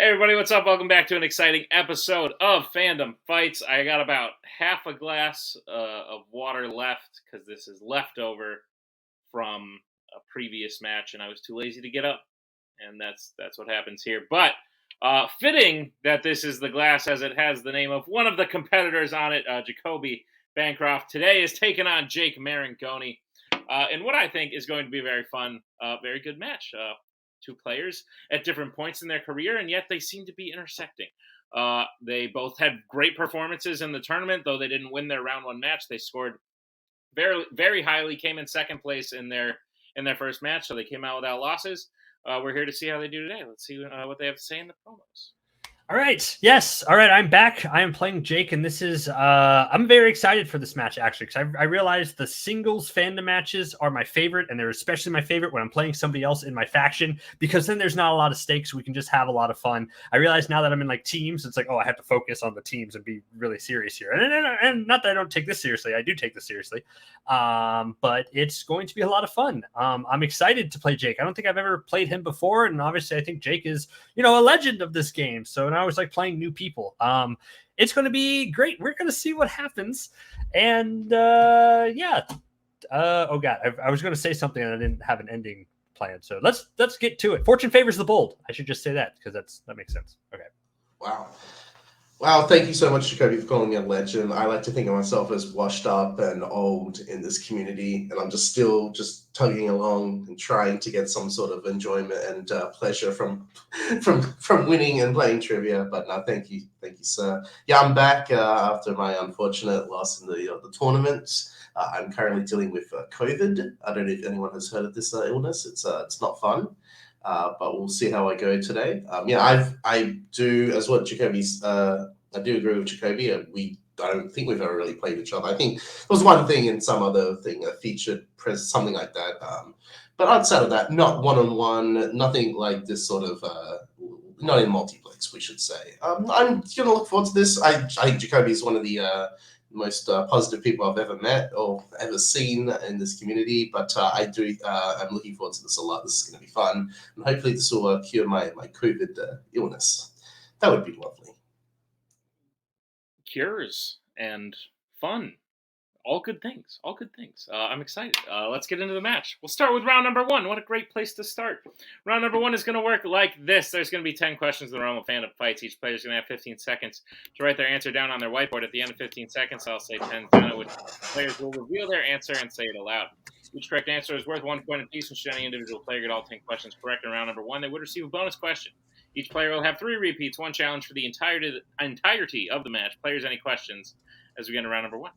Hey everybody, what's up? Welcome back to an exciting episode of Fandom Fights. I got about half a glass of water left because this is leftover from a previous match, and I was too lazy to get up, and that's what happens here. But fitting that this is the glass as it has the name of one of the competitors on it, Jacoby Bancroft. Today is taking on Jake Maringoni, in what I think is going to be a very fun, very good match. Two players at different points in their career, and yet they seem to be intersecting. They both had great performances in the tournament, though they didn't win their round one match. They scored very, very highly, came in second place in their first match, so they came out without losses. We're here to see how they do today. Let's see what they have to say in the promos. All right. Yes. All right. I'm back. I am playing Jake, and this is, I'm very excited for this match, actually, because I realized the singles fandom matches are my favorite, and they're especially my favorite when I'm playing somebody else in my faction, because then there's not a lot of stakes. We can just have a lot of fun. I realize now that I'm in like teams, it's like, oh, I have to focus on the teams and be really serious here. And not that I don't take this seriously. I do take this seriously. But it's going to be a lot of fun. I'm excited to play Jake. I don't think I've ever played him before, and obviously I think Jake is, a legend of this game. So I was like playing new people. It's going to be great. We're going to see what happens. And yeah. Oh God, I was going to say something and I didn't have an ending plan. So let's get to it. Fortune favors the bold. I should just say that because that makes sense. Okay. Wow, thank you so much, Jacoby, for calling me a legend. I like to think of myself as washed up and old in this community, and I'm still tugging along and trying to get some sort of enjoyment and pleasure from winning and playing trivia. But no, thank you, sir. Yeah, I'm back after my unfortunate loss in the tournament. I'm currently dealing with COVID. I don't know if anyone has heard of this illness. It's not fun. But we'll see how I go today. I do, as what Jacoby's, I do agree with Jacoby. I don't think we've ever really played each other. I think there was one thing in some other thing, a featured press, something like that. But outside of that, not one-on-one, nothing like this sort of, not in multiplex, we should say. I'm going to look forward to this. I think Jacoby is one of the most positive people I've ever met or ever seen in this community, but I'm looking forward to this a lot. This is going to be fun, and hopefully this will cure my COVID illness. That would be lovely. Cures and fun. All good things. I'm excited. Let's get into the match. We'll start with round number one. What a great place to start. Round number one is going to work like this. There's going to be 10 questions in the realm of Fandom Fights. Each player is going to have 15 seconds to write their answer down on their whiteboard. At the end of 15 seconds, I'll say 10 down, at which players will reveal their answer and say it aloud. Each correct answer is worth 1 point apiece, and should any individual player get all 10 questions correct in round number one, they would receive a bonus question. Each player will have 3 repeats, 1 challenge for the entirety of the match. Players, any questions as we get into round number one?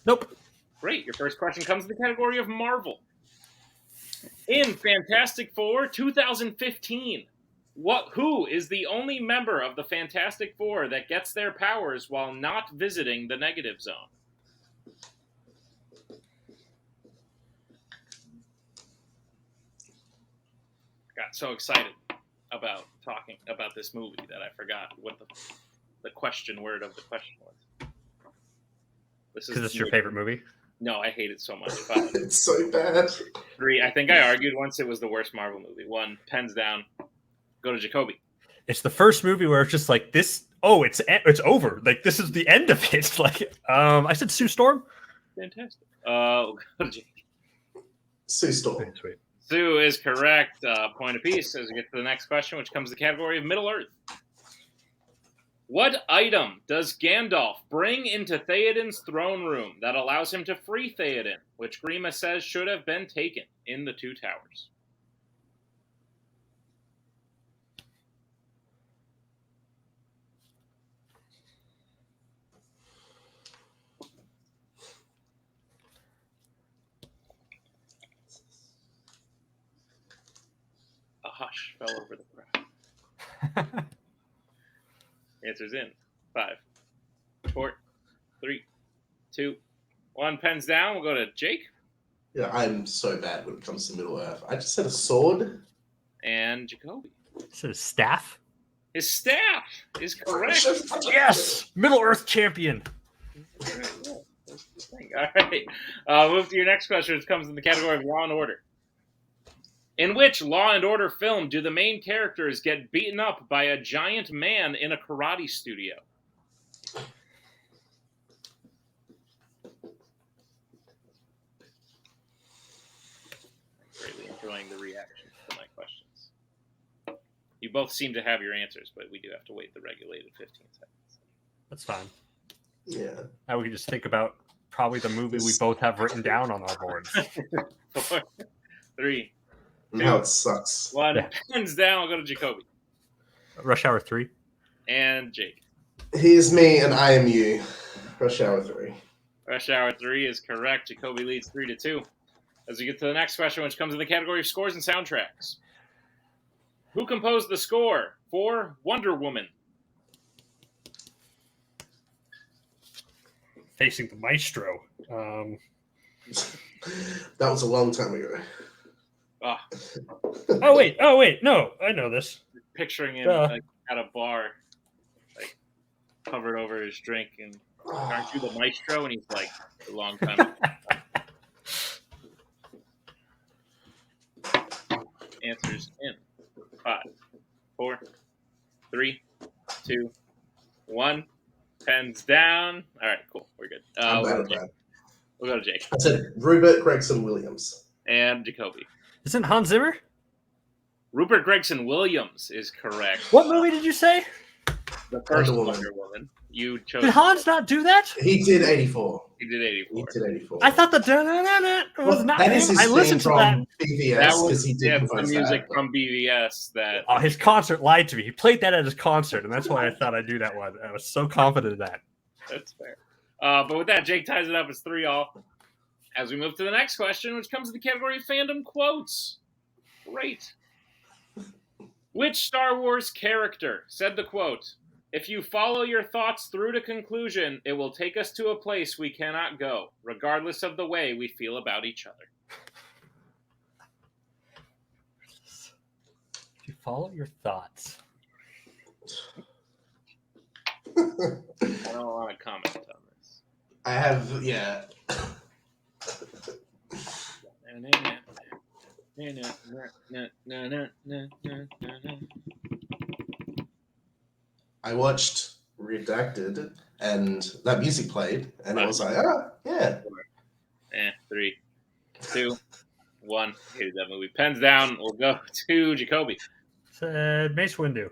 Nope. Great. Your first question comes in the category of Marvel. In Fantastic Four 2015, who is the only member of the Fantastic Four that gets their powers while not visiting the negative zone? I got so excited about talking about this movie that I forgot what the question word of the question was. Because it's your favorite movie? No, I hate it so much. It's so bad. 3, I think I argued once it was the worst Marvel movie. 1, pens down. Go to Jacoby. It's the first movie where it's just like this. Oh, it's over. Like this is the end of it. Like I said, Sue Storm. Fantastic. Go to Jake. Sue Storm. Sweet. Sue is correct. Point apiece as we get to the next question, which comes to the category of Middle Earth. What item does Gandalf bring into Theoden's throne room that allows him to free Theoden, which Grima says should have been taken in the Two Towers? A hush fell over the crowd. Answers in 5, 4, 3, 2, 1. Pens down. We'll go to Jake. Yeah, I'm so bad when it comes to Middle Earth. I just said a sword. And Jacoby. So his staff? His staff is correct. Yes! Middle Earth champion. All right. Move to your next question, which comes in the category of Law and Order. In which Law and Order film do the main characters get beaten up by a giant man in a karate studio? Really enjoying the reactions to my questions. You both seem to have your answers, but we do have to wait the regulated 15 seconds. That's fine. Yeah. Now we can just think about probably the movie we both have written down on our boards. 4, 3, Now it sucks. 1. Yeah. Hands down, I'll go to Jacoby. Rush Hour 3. And Jake. He is me and I am you. Rush Hour 3. Rush Hour 3 is correct. Jacoby leads 3-2. As we get to the next question, which comes in the category of scores and soundtracks. Who composed the score for Wonder Woman? Facing the Maestro. That was a long time ago. Ah, Oh wait, no, I know this. picturing him like, at a bar, like covered over his drink, and aren't you the maestro? And he's like, a long time. Answers in 5, 4, 3, 2, 1. Pens down. All right, cool. We're good. We'll go to Jake. I said Rupert Gregson Williams. And Jacoby. Isn't Hans Zimmer? Rupert Gregson Williams is correct. What movie did you say? The first Wonder Woman. Wonder Woman. You chose. Did Hans not do that? He did 84. He did 84. He did 84. I thought the da-na-na-na was not that him. is his I theme listened to that. from BVS That because was he did the compose music that. from BVS that. Oh, his concert lied to me. He played that at his concert, and that's why I thought I knew that one. I was so confident in that. That's fair. But with that, Jake ties it up. It's 3-all. As we move to the next question, which comes in the category of fandom quotes. Great. Which Star Wars character said the quote, "If you follow your thoughts through to conclusion, it will take us to a place we cannot go, regardless of the way we feel about each other"? If you follow your thoughts. I don't want to comment on this. I have, yeah. I watched Redacted, and that music played, and I was like, yeah. 3, 2, 1. Here's that movie. Pens down. We'll go to Jacoby. Said Mace Windu.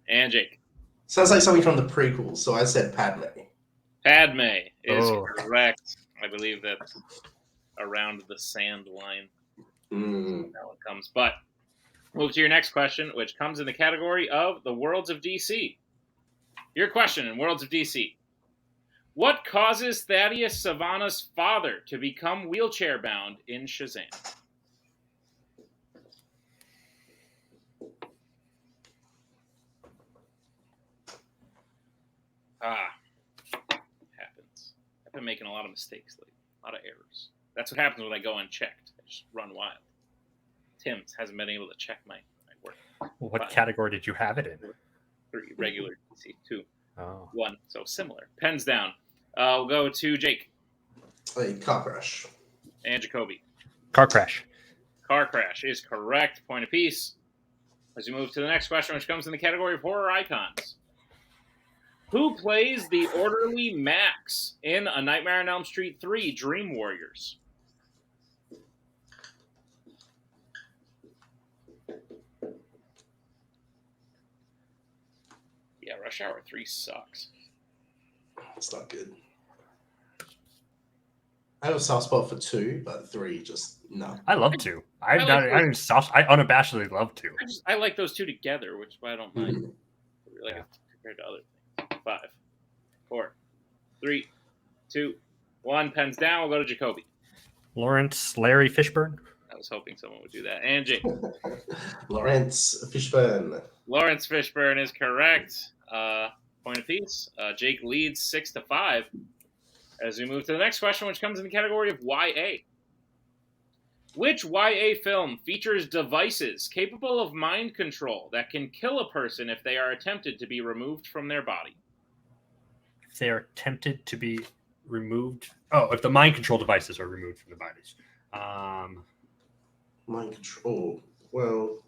And Jake. Sounds like something from the prequel, so I said Padme. Padme is Oh. correct. I believe that's around the sand line. Mm. That one comes. But move to your next question, which comes in the category of the Worlds of DC. Your question in Worlds of DC. What causes Thaddeus Savannah's father to become wheelchair-bound in Shazam? Happens. I've been making a lot of mistakes lately. A lot of errors. That's what happens when I go unchecked. I just run wild. Tim's hasn't been able to check my work. What category did you have it in? 3, regular DC, 2, Oh. 1. So similar. Pens down. We'll go to Jake. A car crash. And Jacoby. Car crash. Car crash is correct. Point apiece. As we move to the next question, which comes in the category of horror icons. Who plays the orderly Max in A Nightmare on Elm Street 3 Dream Warriors? Yeah, Rush Hour 3 sucks. It's not good. I have a soft spot for 2, but 3 just no. I love to. I like unabashedly love to. I like those two together, which is why I don't mind. Mhm. Like Yeah. compared to other things. 5, 4, 3, 2, 1. Pens down. We'll go to Jacoby. Larry Fishburne. I was hoping someone would do that. And Jake. Lawrence Fishburne. Lawrence Fishburne is correct. Point apiece. Jake leads 6-5. As we move to the next question, which comes in the category of YA. Which YA film features devices capable of mind control that can kill a person if they are attempted to be removed from their body? If they are tempted to be removed. Oh, if the mind control devices are removed from the bodies. Mind control. Well.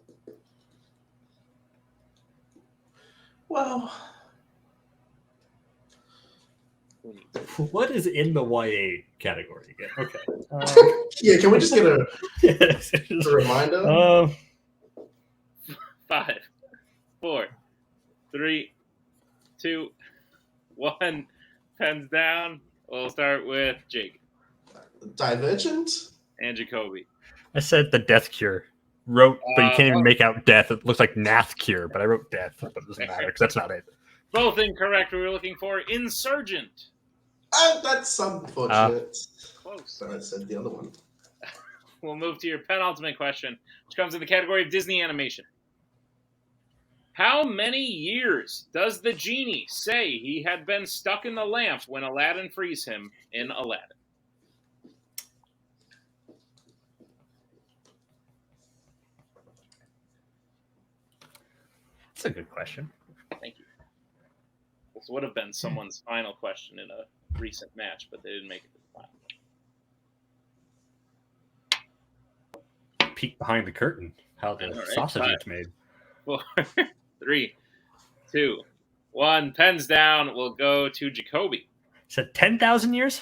What is in the YA category again? Okay. Yeah, can we just get a reminder? 5, 4, 3, 2, 1. Pens down. We'll start with Jake. Divergent? And Jacoby. I said the death cure. But you can't even make out death. It looks like nath cure, but I wrote death, but it doesn't matter because that's not it. Both incorrect. We were looking for insurgent. That's unfortunate. Close. But I said the other one. We'll move to your penultimate question, which comes in the category of Disney animation. How many years does the genie say he had been stuck in the lamp when Aladdin frees him in Aladdin? That's a good question. Thank you. This would have been someone's final question in a recent match, but they didn't make it to the final. Peek behind the curtain. How the sausage is made. 4, 3, 2, 1. Pens down. We'll go to Jacoby. Said 10,000 years?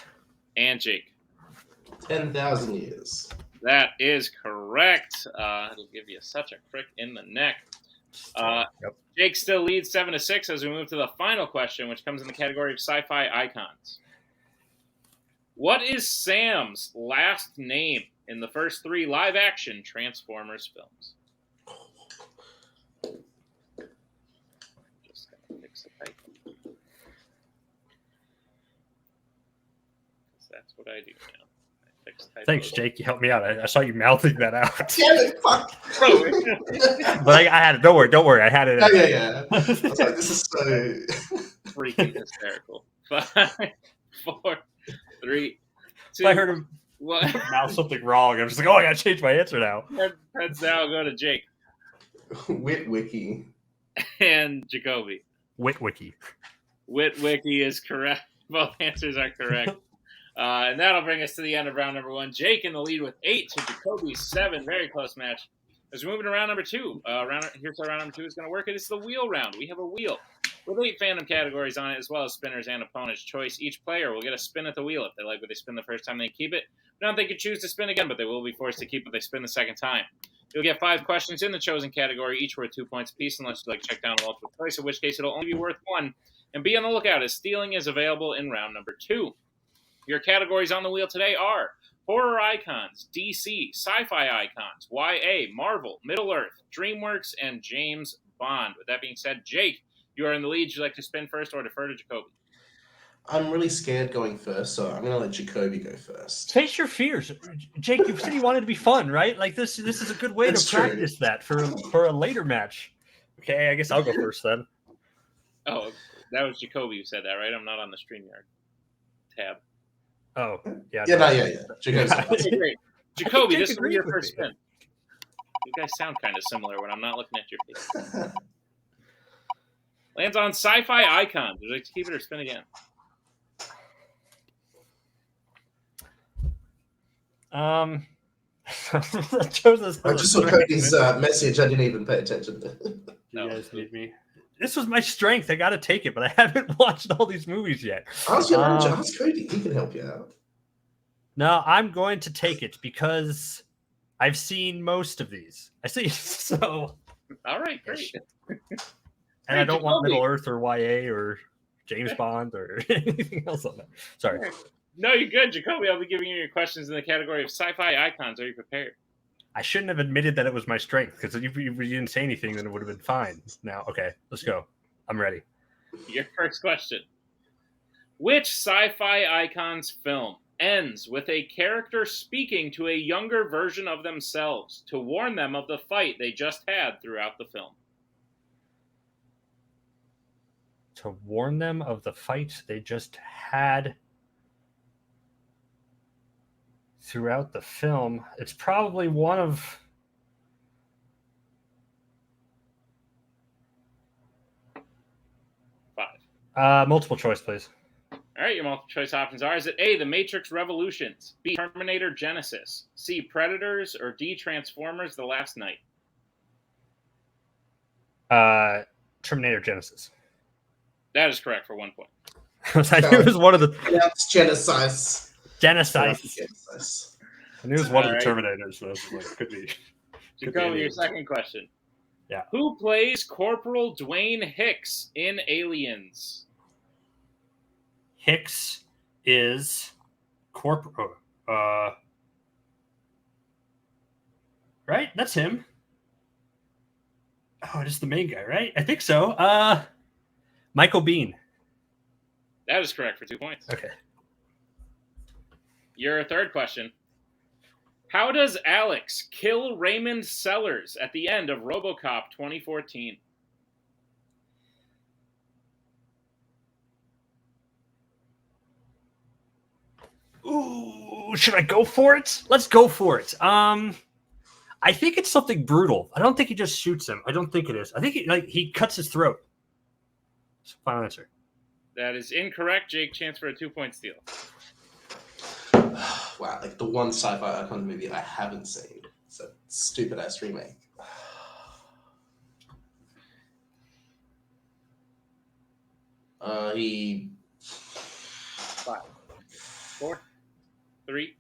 And Jake. 10,000 years. That is correct. It'll give you such a crick in the neck. Yep. Jake still leads 7-6 as we move to the final question, which comes in the category of sci-fi icons. What is Sam's last name in the first 3 live-action Transformers films? Just gonna fix the typo. That's what I do now. Thanks, Jake. You helped me out. I saw you mouthing that out. Damn it, fuck. But I had it. Don't worry. I had it. Yeah. I was like, this is so freaking hysterical. 5, 4, 3, 2. I heard him mouth something wrong. I'm just like, I gotta change my answer now. Heads down. Go to Jake. Witwiki. And Jacoby. Witwiki. Witwiki is correct. Both answers are correct. And that'll bring us to the end of round number 1. Jake in the lead with 8 to Jacoby's 7. Very close match. As we move into round number 2, here's how round number 2 is going to work. It is the wheel round. We have a wheel with 8 fandom categories on it, as well as spinners and opponent's choice. Each player will get a spin at the wheel. If they like what they spin the first time, they keep it. If not, they could choose to spin again, but they will be forced to keep what they spin the second time. You'll get 5 questions in the chosen category, each worth 2 points apiece, unless you'd like to check down a multiple choice, in which case it'll only be worth 1. And be on the lookout, as stealing is available in round number 2. Your categories on the wheel today are horror icons, DC, sci-fi icons, YA, Marvel, Middle-earth, DreamWorks, and James Bond. With that being said, Jake, you are in the lead. Would you like to spin first or defer to Jacoby? I'm really scared going first, so I'm going to let Jacoby go first. Face your fears. Jake, you said you wanted to be fun, right? Like this is a good way to practice that for a later match. Okay, I guess I'll go first then. Oh, that was Jacoby who said that, right? I'm not on the StreamYard tab. Oh, yeah. Yeah. Jacoby's okay, great. Jacoby, this will be your first spin. You guys sound kind of similar when I'm not looking at your face. Lands on sci-fi icons. Would you like to keep it or spin again? I just saw Cody's message. I didn't even pay attention. You guys need me. This was my strength. I got to take it, but I haven't watched all these movies yet. Ask Cody. He can help you out. No, I'm going to take it because I've seen most of these. So. All right, great. And I don't want Middle Earth or YA or James Bond or anything else on that. Sorry. No, you're good, Jacoby. I'll be giving you your questions in the category of sci-fi icons. Are you prepared? I shouldn't have admitted that it was my strength, because if you didn't say anything, then it would have been fine. Now, okay, let's go. I'm ready. Your first question. Which sci-fi icon's film ends with a character speaking to a younger version of themselves to warn them of the fight they just had throughout the film? To warn them of the fight they just had throughout the film. It's probably one of... multiple choice, please. All right, your multiple choice options are: is it A, The Matrix Revolutions, B, Terminator Genesis, C, Predators, or D, Transformers: The Last Night? Terminator Genesis. That is correct for 1 point. I knew it was one of the Genesis. Genesis. I knew it was one of the All right. Terminators. So I was like, could be. Jacoby, your second question. Yeah. Who plays Corporal Dwayne Hicks in Aliens? Hicks is Corporal. Right? That's him. Oh, just the main guy, right? I think so. Michael Biehn. That is correct for 2 points. Okay. Your third question. How does Alex kill Raymond Sellers at the end of RoboCop 2014? Ooh, should I go for it? Let's go for it. I think it's something brutal. I don't think he just shoots him. I don't think it is. I think he cuts his throat. Final answer. That is incorrect. Jake, chance for a 2-point steal. Wow, like the one sci-fi icon movie I haven't seen. It's a stupid ass remake. He 5, 4, 3.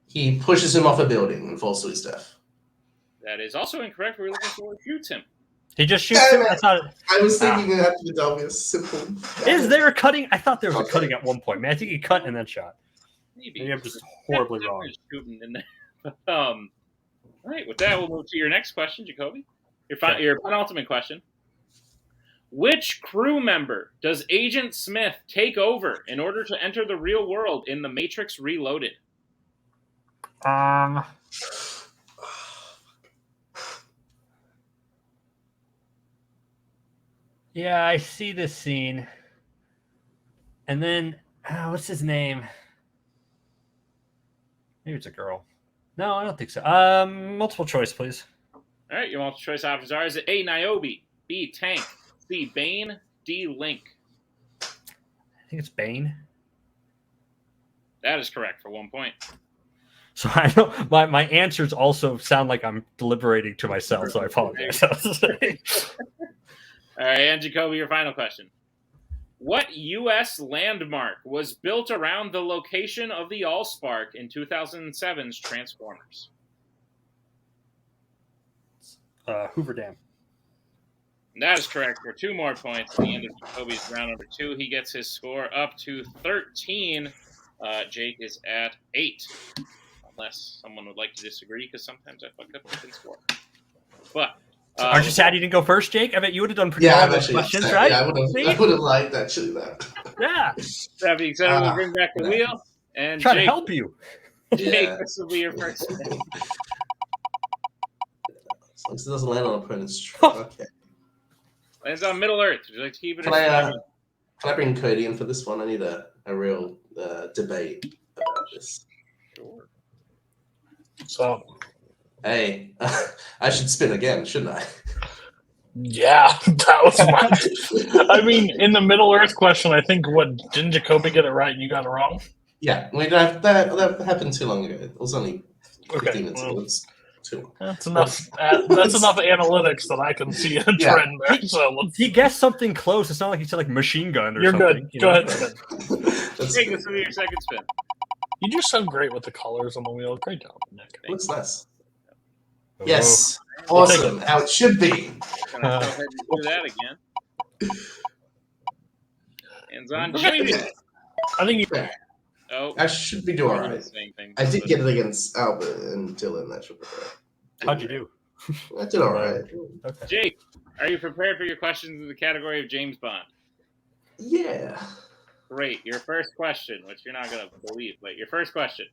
He pushes him off a building and falls to his death. That is also incorrect. We're looking for shoots him. He just shoots him. I thought. I was thinking it had to be obvious. Simple. Is there a cutting? I thought there was a cutting at one point. Man, I think he cut and then shot. Maybe I'm just horribly wrong. Shooting in there. All right. With that, we'll move to your next question, Jacoby. Your penultimate question. Which crew member does Agent Smith take over in order to enter the real world in The Matrix Reloaded? Yeah, I see this scene. And then, what's his name? Maybe it's a girl. No, I don't think so. Multiple choice, please. All right, your multiple choice options are: is it A, Niobe, B, Tank, C, Bane, D, Link? I think it's Bane. That is correct for 1 point. So I know my answers also sound like I'm deliberating to myself, so I apologize. All right, and Jacoby, your final question. What U.S. landmark was built around the location of the Allspark in 2007's Transformers? Hoover Dam. That is correct for 2 more points at the end of Jacoby's round number 2. He gets his score up to 13. Jake is at 8. Unless someone would like to disagree, because sometimes I fuck up the score. But aren't you sad you didn't go first, Jake? I bet you would have done pretty well with questions, right? Yeah, I would have liked actually that. Yeah. That being said, we'll bring back the wheel. And try to help you. Jake, this will be your first spin. As long as it doesn't land on opponent's okay. Lands on Middle Earth. Would you like to keep it? Can I bring Cody in for this one? I need a real debate about this. Sure. So, hey, I should spin again, shouldn't I? Yeah, that was my. I mean, in the Middle Earth question, I think didn't Jacoby get it right and you got it wrong? Yeah, that happened too long ago. It was only 15 minutes ago. It's too long. That's enough. That's enough analytics that I can see a trend there. So he guessed something close. It's not like he said like machine gun or you're something. good. Go ahead. Jake, this will be your second spin. You just sound great with the colors on the wheel. Great job, Nick. Looks nice. Oh. Yes, awesome. How it should be. Gonna go ahead and do that again. Hands on Jimmy. I think you. Oh, I should be doing all right. I did get it against Albert and Dylan. That should be right. How'd you do? I did all right. Okay. Jake, are you prepared for your questions in the category of James Bond? Yeah. Great. Your first question, which you're not going to believe, but your first question.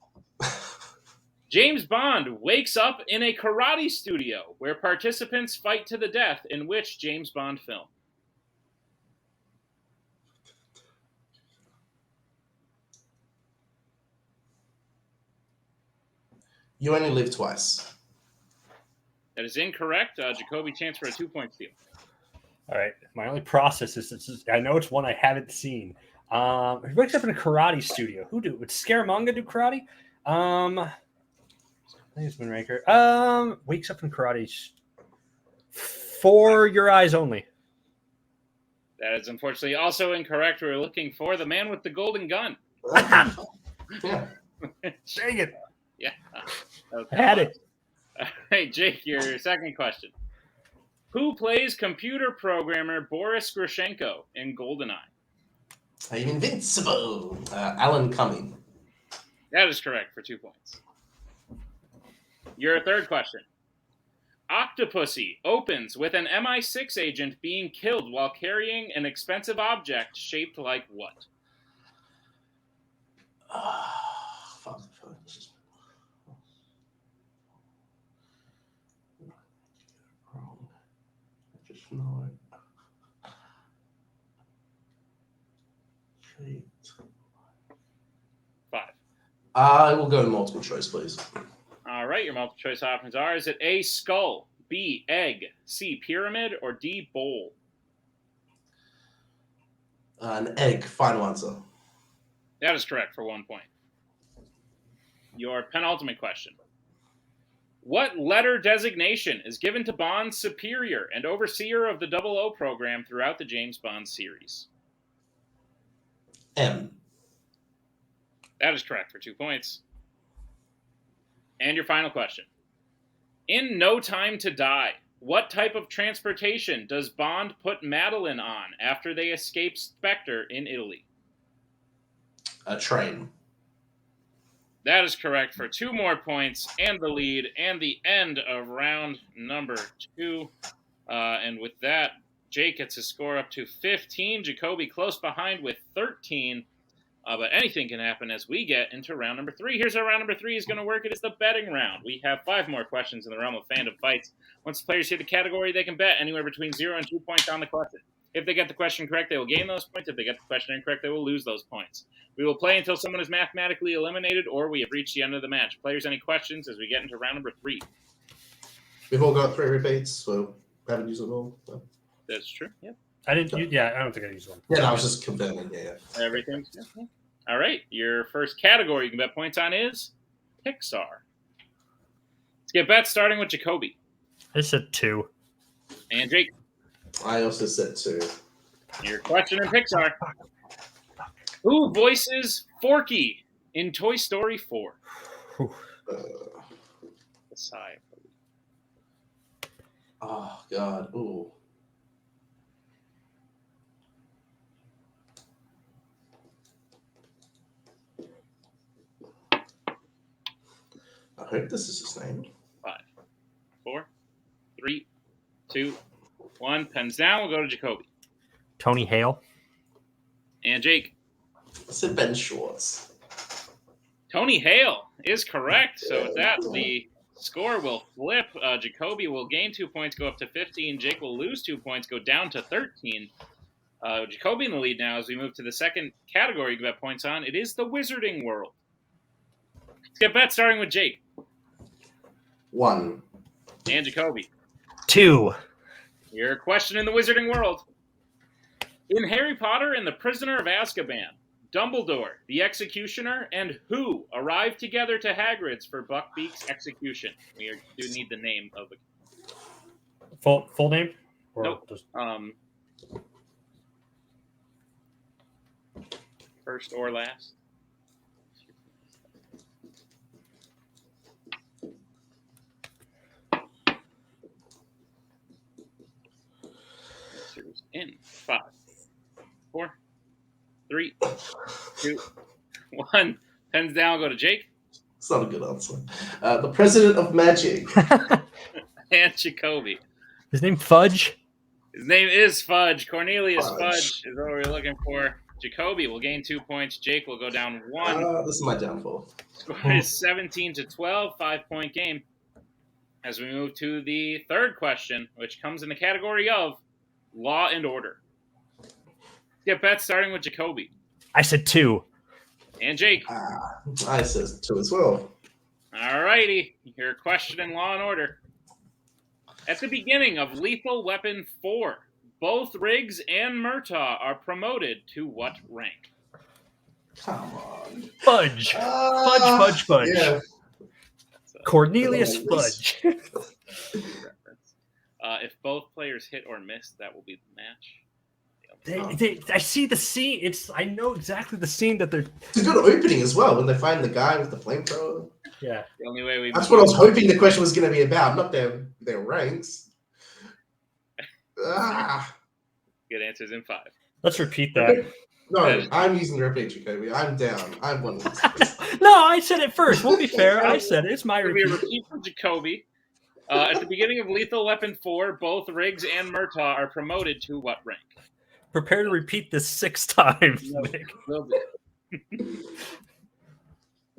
James Bond wakes up in a karate studio where participants fight to the death in which James Bond film? You Only Live Twice. That is incorrect. Jacoby, chance for a 2-point steal. All right. My only process is I know it's one I haven't seen. He wakes up in a karate studio. Who do? Would Scaramanga do karate? I think it's Moonraker. Wakes up in karate. For your eyes only. That is unfortunately also incorrect. We're looking for the man with the golden gun. Yeah. Dang it. Yeah. I had it. All right, Jake, your second question. Who plays computer programmer Boris Grushenko in GoldenEye? I'm invincible. Alan Cumming. That is correct for 2 points. Your third question. Octopussy opens with an MI6 agent being killed while carrying an expensive object shaped like what? Fuck. Wrong. I just know it. Shit. 5. I will go multiple choice, please. All right, your multiple choice options are: is it A, skull, B, egg, C, pyramid, or D, bowl? An egg. Final answer. That is correct for 1 point. Your penultimate question. What letter designation is given to Bond's superior and overseer of the 00 program throughout the James Bond series? M. That is correct for 2 points. And your final question. In No Time to Die, what type of transportation does Bond put Madeline on after they escape Spectre in Italy? A train. That is correct for 2 more points and the lead and the end of round number 2. And with that, Jake gets his score up to 15. Jacoby close behind with 13. But anything can happen as we get into round number 3. Here's how round number 3 is going to work. It is the betting round. We have 5 more questions in the realm of Fandom Fights. Once the players hear the category, they can bet anywhere between 0 and 2 points on the question. If they get the question correct, they will gain those points. If they get the question incorrect, they will lose those points. We will play until someone is mathematically eliminated or we have reached the end of the match. Players, any questions as we get into round number 3? We've all got 3 repeats, so haven't used them all. No. That's true. Yep. I don't think I used one. Yeah, no, I was just confirming. Yeah. Everything's good. Yeah. All right. Your first category you can bet points on is Pixar. Let's get bets starting with Jacoby. I said 2. And Jake. I also said 2. Your question in Pixar. Who voices Forky in Toy Story 4? Uh, The sigh. oh, God. Ooh. I hope this is his name. 5, 4, 3, 2, 1. Pens down. We'll go to Jacoby. Tony Hale. And Jake. I said Ben Schwartz. Tony Hale is correct. So with that, the score will flip. Jacoby will gain 2 points, go up to 15. Jake will lose 2 points, go down to 13. Jacoby in the lead now as we move to the second category you can bet points on. It is the Wizarding World. Let's get bets starting with Jake. 1. And Jacoby. 2. Your question in the Wizarding World. In Harry Potter and the Prisoner of Azkaban, Dumbledore, the Executioner, and who arrive together to Hagrid's for Buckbeak's execution? We do need the name of it. Full name? Or Nope. just... First or last? In 5, 4, 3, 2, 1. Pens down. Go to Jake. It's not a good answer. The President of Magic. And Jacoby. His name Fudge? His name is Fudge. Cornelius Fudge is what we're looking for. Jacoby will gain 2 points. Jake will go down 1. This is my downfall. Score is 17-12, 5-point game. As we move to the third question, which comes in the category of Law and Order. Get bets starting with Jacoby. I said 2. And Jake. I said 2 as well. All righty. Your question in Law and Order. At the beginning of Lethal Weapon 4, both Riggs and Murtaugh are promoted to what rank? Come on. Fudge. Fudge. Yeah. Cornelius Fudge. If both players hit or miss, that will be the match. I see the scene. I know exactly the scene that they're. It's a good opening as well when they find the guy with the flamethrower. Yeah. The only way we. That's what I was hoping the question was going to be about, not their ranks. Good answers in 5. Let's repeat that. No, I'm using the repeat, Jacoby. I'm down. I'm one of these. No, I said it first. We'll be fair. I said it. It's my It'll be repeat. a repeat from Jacoby. At the beginning of Lethal Weapon 4, both Riggs and Murtaugh are promoted to what rank? Prepare to repeat this 6 times, Nick.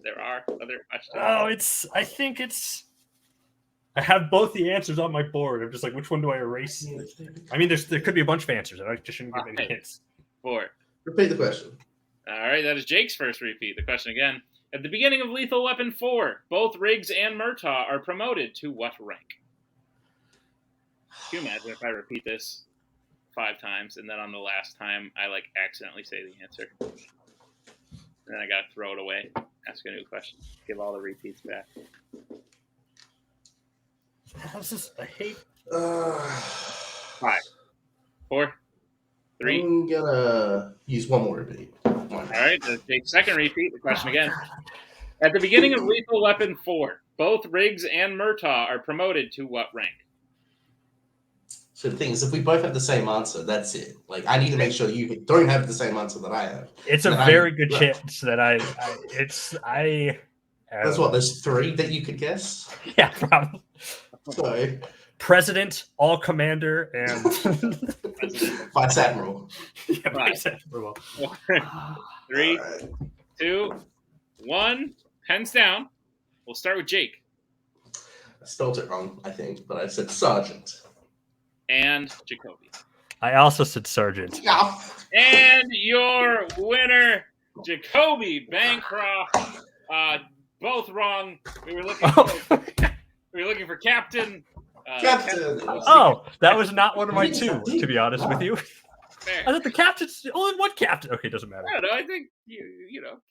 There are other questions. Oh, I think it's. I have both the answers on my board. I'm just like, which one do I erase? I mean, there could be a bunch of answers. I just shouldn't give any hints. 4. Repeat the question. All right, that is Jake's first repeat. The question again. At the beginning of Lethal Weapon 4, both Riggs and Murtaugh are promoted to what rank? Can you imagine if I repeat this 5 times and then on the last time I accidentally say the answer? And then I got to throw it away. Ask a new question. Give all the repeats back. I hate. 5, 4, 3. I'm gonna use one more repeat. All right, Jake's second repeat. The question again. At the beginning of Lethal Weapon 4, both Riggs and Murtaugh are promoted to what rank? So the thing is, if we both have the same answer, that's it. I need to make sure you don't have the same answer that I have. It's a very good chance that That's what, there's 3 that you could guess? Yeah, probably. So, President, all commander, and Vice Admiral. Yeah, Vice Admiral. 3, 2, 1. Pens down. We'll start with Jake. I spelled it wrong, I think, but I said Sergeant. And Jacoby. I also said Sergeant. Yeah. And your winner, Jacoby Bancroft. Both wrong. We were looking for Captain. Captain. Oh, that was not one of my 2, to be honest with you. Fair. I thought the captain's only one captain. Okay, doesn't matter. I don't know. I think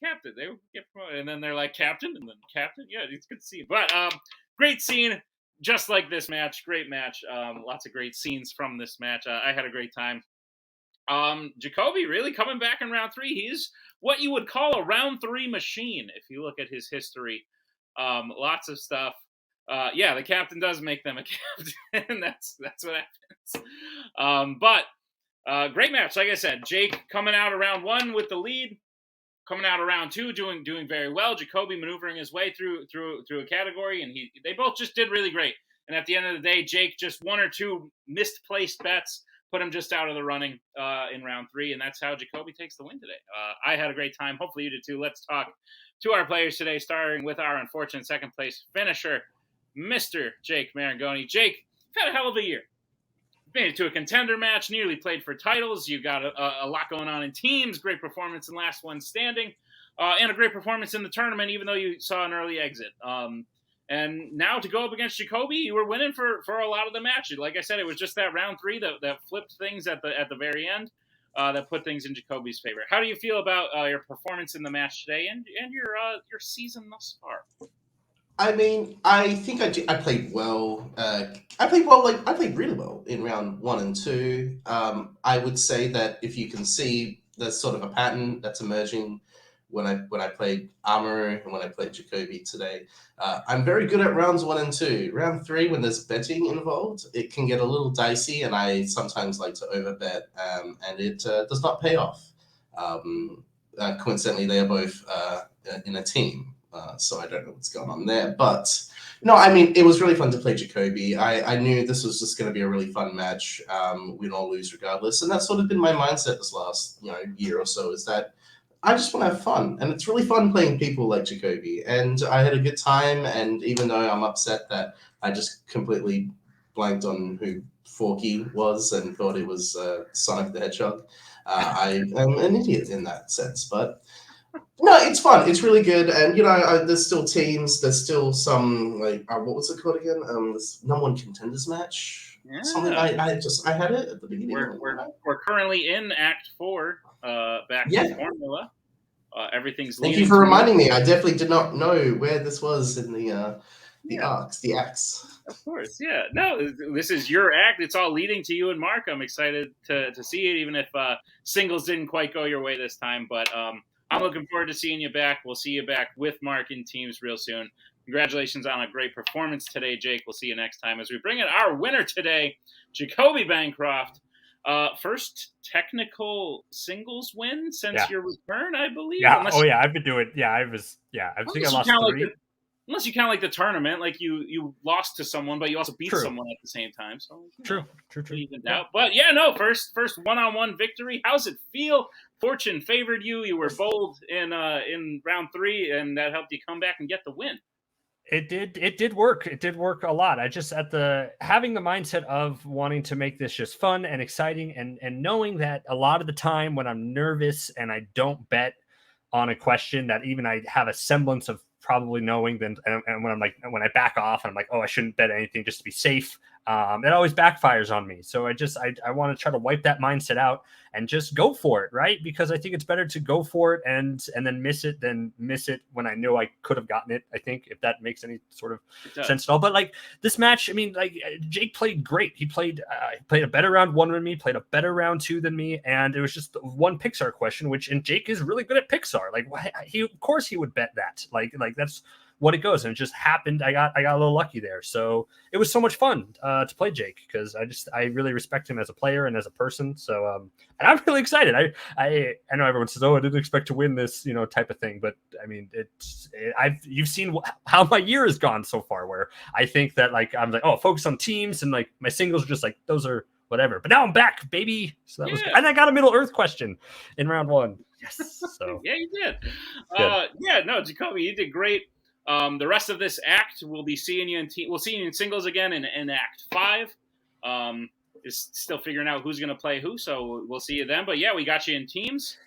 Captain. They get promoted, and then they're like Captain, and then Captain. Yeah, it's good to see. But great scene, just like this match. Great match. Lots of great scenes from this match. I had a great time. Jacoby really coming back in round 3. He's what you would call a round 3 machine if you look at his history. Lots of stuff. Yeah, the captain does make them a captain. That's what happens. But great match. Like I said, Jake coming out of round 1 with the lead. Coming out of round 2, doing very well. Jacoby maneuvering his way through a category, and they both just did really great. And at the end of the day, Jake just 1 or 2 misplaced bets put him just out of the running in round 3, and that's how Jacoby takes the win today. I had a great time. Hopefully you did too. Let's talk to our players today, starting with our unfortunate second place finisher, Mr. Jake Maringoni. Jake, you've had a hell of a year. Made it to a contender match, nearly played for titles. You got a lot going on in teams, great performance in Last One Standing, and a great performance in the tournament, even though you saw an early exit. And now to go up against Jacoby, you were winning for a lot of the match. Like I said, it was just that round 3 that flipped things at the very end, that put things in Jacoby's favor. How do you feel about your performance in the match today and your season thus far? I mean, I think I played well. I played really well in round 1 and 2. I would say that if you can see there's sort of a pattern that's emerging when I played Armor and when I played Jacoby today. I'm very good at rounds 1 and 2. Round 3, when there's betting involved, it can get a little dicey, and I sometimes like to overbet, and it does not pay off. Coincidentally, they are both in a team. So I don't know what's going on there. But, no, I mean, it was really fun to play Jacoby. I knew this was just going to be a really fun match, win or lose regardless. And that's sort of been my mindset this last year or so, is that I just want to have fun. And it's really fun playing people like Jacoby. And I had a good time. And even though I'm upset that I just completely blanked on who Forky was and thought it was Sonic the Hedgehog, I am an idiot in that sense. But no, it's fun. It's really good. And, there's still teams. There's still some, what was it called again? This number 1 contenders match. Yeah. Something I had it at the beginning. We're currently in Act 4, back to Formula. Everything's Thank you for reminding me. I definitely did not know where this was in the Ox, the X. Of course, yeah. No, this is your act. It's all leading to you and Mark. I'm excited to see it, even if singles didn't quite go your way this time. But I'm looking forward to seeing you back. We'll see you back with Mark in teams real soon. Congratulations on a great performance today, Jake. We'll see you next time as we bring in our winner today, Jacoby Bancroft. First technical singles win since your return, I believe. Yeah. I've been doing. Yeah, I think I lost 3. Unless you count like the tournament, like you lost to someone, but you also beat someone at the same time. So true. Evened out. But yeah, no, first one-on-one victory. How's it feel? Fortune favored you. You were bold in round 3, and that helped you come back and get the win. It did work. It did work a lot. I just having the mindset of wanting to make this just fun and exciting, and knowing that a lot of the time when I'm nervous and I don't bet on a question that even I have a semblance of probably knowing, then and when I back off and I'm like, oh, I shouldn't bet anything just to be safe, it always backfires on me. So I want to try to wipe that mindset out and just go for it, right? Because I think it's better to go for it and then miss it than miss it when I know I could have gotten it. I think, if that makes any sort of sense at all. But like this match, I mean, like Jake played great. He played a better round 1 than me, played a better round 2 than me, and it was just one Pixar question, and Jake is really good at Pixar. Like of course he would bet that. Like that's what it goes, and it just happened. I got a little lucky there, so it was so much fun to play Jake, because I really respect him as a player and as a person. So and I'm really excited. I know everyone says, oh, I didn't expect to win this, type of thing, but I mean, you've seen how my year has gone so far, where I think that like I'm like, oh, focus on teams, and like my singles are just like those are whatever. But now I'm back, baby. So that was good. And I got a Middle Earth question in round 1. Yes. So yeah, you did. No, Jacoby, you did great. The rest of this act, we'll be seeing you we'll see you in singles again in Act 5. Is still figuring out who's going to play who, so we'll see you then. But yeah, we got you in teams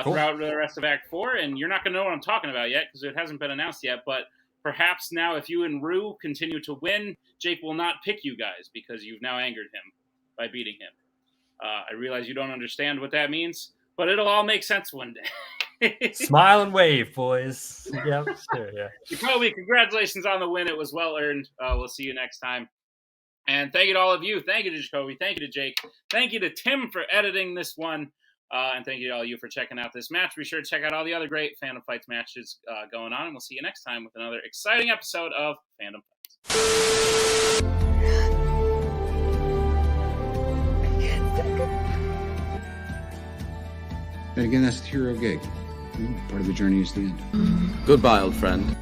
throughout the rest of Act 4, and you're not going to know what I'm talking about yet because it hasn't been announced yet. But perhaps now, if you and Rue continue to win, Jake will not pick you guys because you've now angered him by beating him. I realize you don't understand what that means, but it'll all make sense one day. Smile and wave, boys. Yep, sure, yeah. Jacoby, congratulations on the win. It was well earned. We'll see you next time. And thank you to all of you. Thank you to Jacoby. Thank you to Jake. Thank you to Tim for editing this one. And thank you to all of you for checking out this match. Be sure to check out all the other great Fandom Fights matches going on. And we'll see you next time with another exciting episode of Fandom Fights. And again, that's the hero gig. Part of the journey is the end. Goodbye, old friend.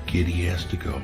Kitty has to go.